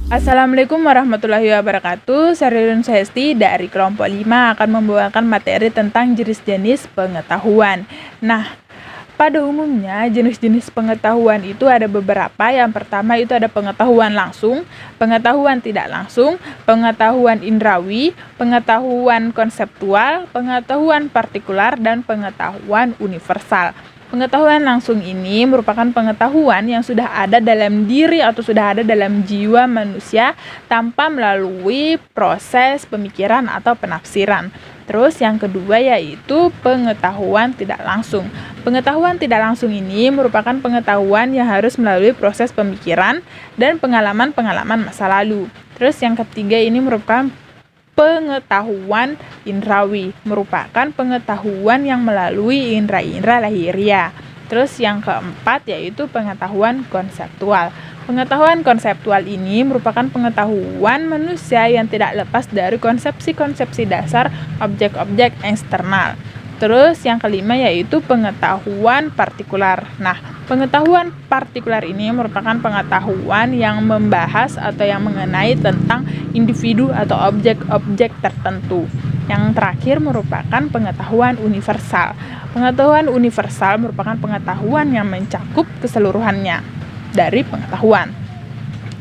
Assalamualaikum warahmatullahi wabarakatuh. Sarilun Sehesti dari kelompok 5 akan membawakan materi tentang jenis-jenis pengetahuan. Nah, pada umumnya jenis-jenis pengetahuan itu ada beberapa. Yang pertama itu ada pengetahuan langsung, pengetahuan tidak langsung, pengetahuan indrawi, pengetahuan konseptual, pengetahuan partikular, dan pengetahuan universal. Pengetahuan langsung ini merupakan pengetahuan yang sudah ada dalam diri atau sudah ada dalam jiwa manusia tanpa melalui proses pemikiran atau penafsiran. Terus yang kedua yaitu pengetahuan tidak langsung. Pengetahuan tidak langsung ini merupakan pengetahuan yang harus melalui proses pemikiran dan pengalaman-pengalaman masa lalu. Terus yang ketiga ini merupakan pengetahuan indrawi, merupakan pengetahuan yang melalui indera-indera lahiriah. Terus yang keempat yaitu pengetahuan konseptual. Pengetahuan konseptual ini merupakan pengetahuan manusia yang tidak lepas dari konsepsi-konsepsi dasar objek-objek eksternal. Terus yang kelima yaitu pengetahuan partikular. Nah, pengetahuan partikular ini merupakan pengetahuan yang membahas atau yang mengenai tentang individu atau objek-objek tertentu. Yang terakhir merupakan pengetahuan universal. Pengetahuan universal merupakan pengetahuan yang mencakup keseluruhannya dari pengetahuan.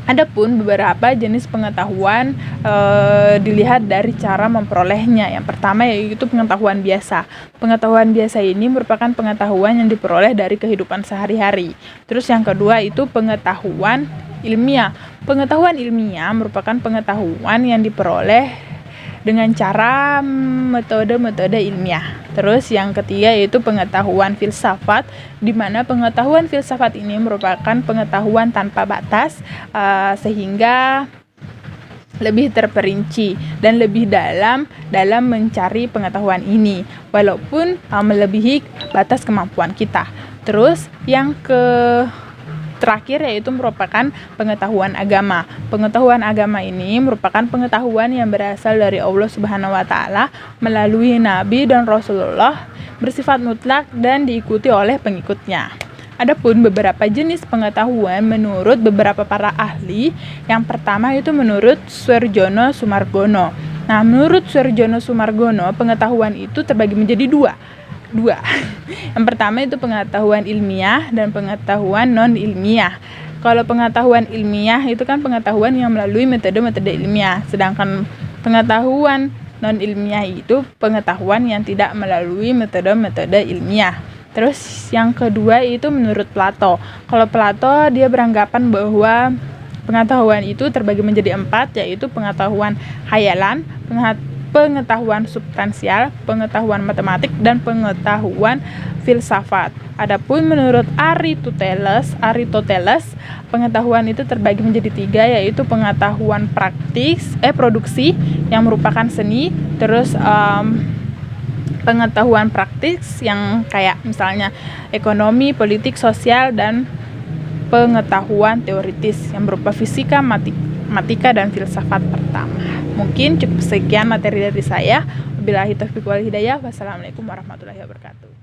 Adapun beberapa jenis pengetahuan dilihat dari cara memperolehnya. Yang pertama yaitu pengetahuan biasa. Pengetahuan biasa ini merupakan pengetahuan yang diperoleh dari kehidupan sehari-hari. Terus yang kedua itu pengetahuan ilmiah. Pengetahuan ilmiah merupakan pengetahuan yang diperoleh dengan cara metode-metode ilmiah. Terus yang ketiga yaitu pengetahuan filsafat, di mana pengetahuan filsafat ini merupakan pengetahuan tanpa batas sehingga lebih terperinci dan lebih dalam mencari pengetahuan ini walaupun melebihi batas kemampuan kita. Terus yang terakhir yaitu merupakan pengetahuan agama. Pengetahuan agama ini merupakan pengetahuan yang berasal dari Allah Subhanahu wa taala melalui nabi dan Rasulullah, bersifat mutlak dan diikuti oleh pengikutnya. Adapun beberapa jenis pengetahuan menurut beberapa para ahli. Yang pertama itu menurut Suarjono Sumargono. Nah, menurut Suarjono Sumargono, pengetahuan itu terbagi menjadi dua. Yang pertama itu pengetahuan ilmiah dan pengetahuan non ilmiah. Kalau pengetahuan ilmiah itu kan pengetahuan yang melalui metode-metode ilmiah, sedangkan pengetahuan non ilmiah itu pengetahuan yang tidak melalui metode-metode ilmiah. Terus yang kedua itu menurut Plato. Kalau Plato dia beranggapan bahwa pengetahuan itu terbagi menjadi 4, yaitu pengetahuan hayalan, pengetahuan substansial, pengetahuan matematik, dan pengetahuan filsafat. Adapun menurut Aristoteles, pengetahuan itu terbagi menjadi 3, yaitu pengetahuan produksi yang merupakan seni, terus pengetahuan praktis yang kayak misalnya ekonomi, politik, sosial, dan pengetahuan teoritis yang berupa fisika, matematika, dan filsafat pertama. Mungkin cukup sekian materi dari saya. Wabillahi taufiq wal hidayah. Wassalamualaikum warahmatullahi wabarakatuh.